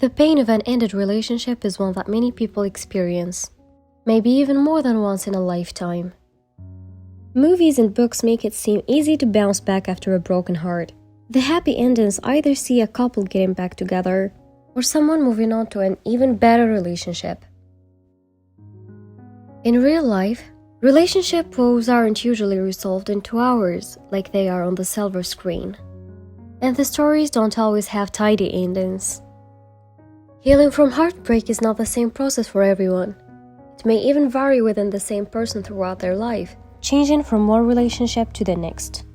The pain of an ended relationship is one that many people experience, maybe even more than once in a lifetime. Movies and books make it seem easy to bounce back after a broken heart. The happy endings either see a couple getting back together or someone moving on to an even better relationship. In real life, relationship woes aren't usually resolved in 2 hours like they are on the silver screen. And the stories don't always have tidy endings. Healing from heartbreak is not the same process for everyone. It may even vary within the same person throughout their life, changing from one relationship to the next.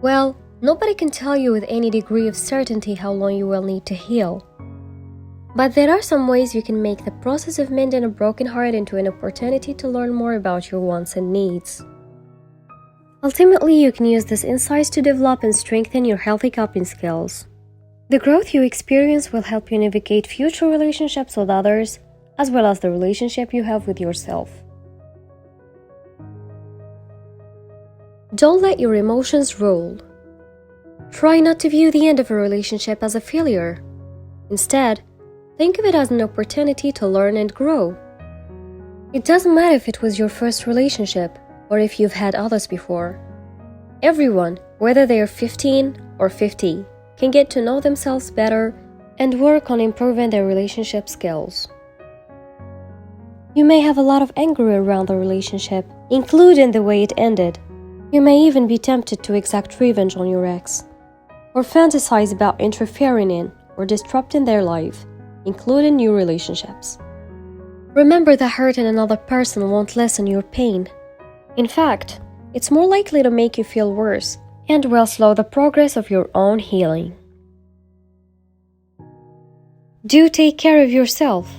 Well, nobody can tell you with any degree of certainty how long you will need to heal. But there are some ways you can make the process of mending a broken heart into an opportunity to learn more about your wants and needs. Ultimately, you can use these insights to develop and strengthen your healthy coping skills. The growth you experience will help you navigate future relationships with others, as well as the relationship you have with yourself. Don't let your emotions rule. Try not to view the end of a relationship as a failure. Instead, think of it as an opportunity to learn and grow. It doesn't matter if it was your first relationship or if you've had others before. Everyone, whether they are 15 or 50, can get to know themselves better and work on improving their relationship skills. You may have a lot of anger around the relationship, including the way it ended. You may even be tempted to exact revenge on your ex, or fantasize about interfering in or disrupting their life, including new relationships. Remember that hurting another person won't lessen your pain. In fact, it's more likely to make you feel worse and will slow the progress of your own healing. Do take care of yourself.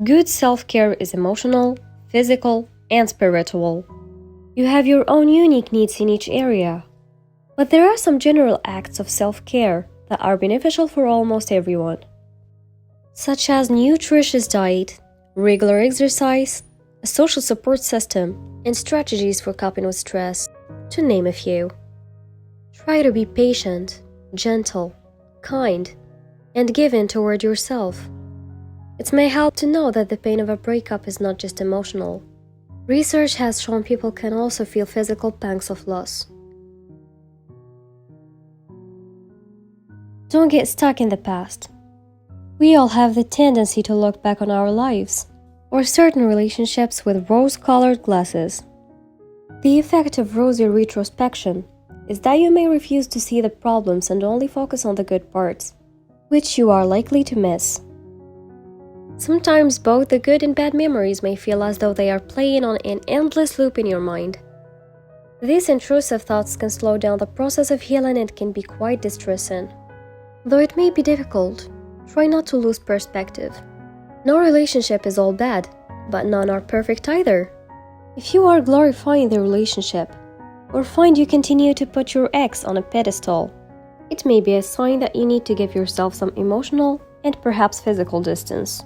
Good self-care is emotional, physical, and spiritual. You have your own unique needs in each area, but there are some general acts of self-care that are beneficial for almost everyone, such as nutritious diet, regular exercise, a social support system, and strategies for coping with stress, to name a few. Try to be patient, gentle, kind, and giving toward yourself. It may help to know that the pain of a breakup is not just emotional. Research has shown people can also feel physical pangs of loss. Don't get stuck in the past. We all have the tendency to look back on our lives or certain relationships with rose-colored glasses. The effect of rosy retrospection is that you may refuse to see the problems and only focus on the good parts, which you are likely to miss. Sometimes both the good and bad memories may feel as though they are playing on an endless loop in your mind. These intrusive thoughts can slow down the process of healing and can be quite distressing. Though it may be difficult, try not to lose perspective. No relationship is all bad, but none are perfect either. If you are glorifying the relationship, or find you continue to put your ex on a pedestal, it may be a sign that you need to give yourself some emotional and perhaps physical distance.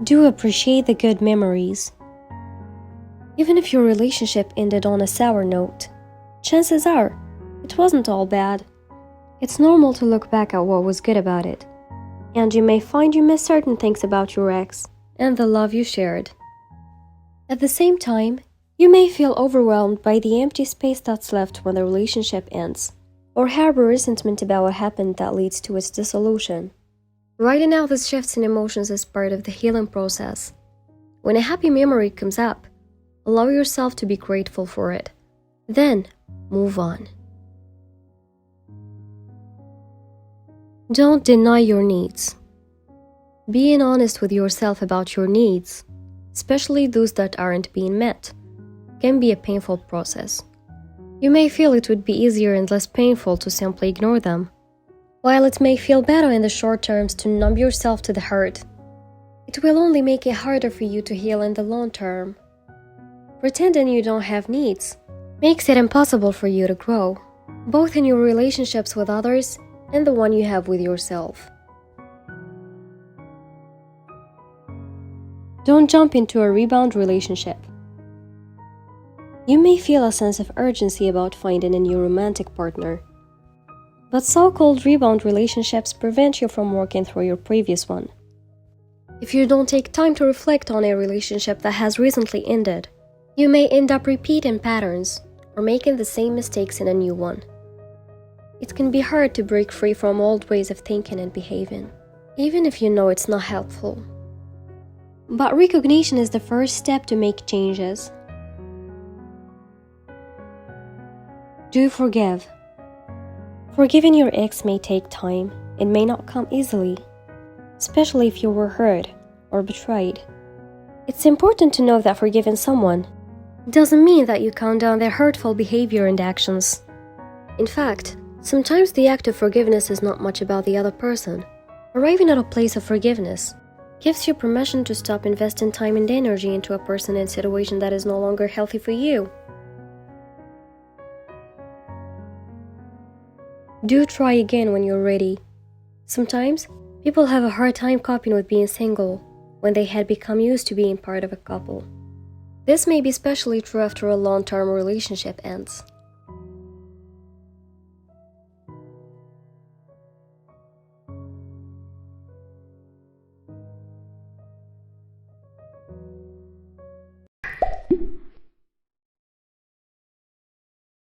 Do appreciate the good memories. Even if your relationship ended on a sour note, chances are it wasn't all bad. It's normal to look back at what was good about it, and you may find you miss certain things about your ex and the love you shared. At the same time, you may feel overwhelmed by the empty space that's left when the relationship ends, or harbor resentment about what happened that leads to its dissolution. Writing out these shifts in emotions is part of the healing process. When a happy memory comes up, allow yourself to be grateful for it. Then, move on. Don't deny your needs. Being honest with yourself about your needs, especially those that aren't being met, can be a painful process. You may feel it would be easier and less painful to simply ignore them. While it may feel better in the short term to numb yourself to the hurt, it will only make it harder for you to heal in the long term. Pretending you don't have needs makes it impossible for you to grow, both in your relationships with others and the one you have with yourself. Don't jump into a rebound relationship. You may feel a sense of urgency about finding a new romantic partner. But so-called rebound relationships prevent you from working through your previous one. If you don't take time to reflect on a relationship that has recently ended, you may end up repeating patterns or making the same mistakes in a new one. It can be hard to break free from old ways of thinking and behaving, even if you know it's not helpful. But recognition is the first step to make changes. Do forgive. Forgiving your ex may take time. It may not come easily, especially if you were hurt or betrayed. It's important to know that forgiving someone doesn't mean that you count down their hurtful behavior and actions. In fact, sometimes the act of forgiveness is not much about the other person. Arriving at a place of forgiveness gives you permission to stop investing time and energy into a person and situation that is no longer healthy for you. Do try again when you're ready. Sometimes, people have a hard time coping with being single when they had become used to being part of a couple. This may be especially true after a long-term relationship ends.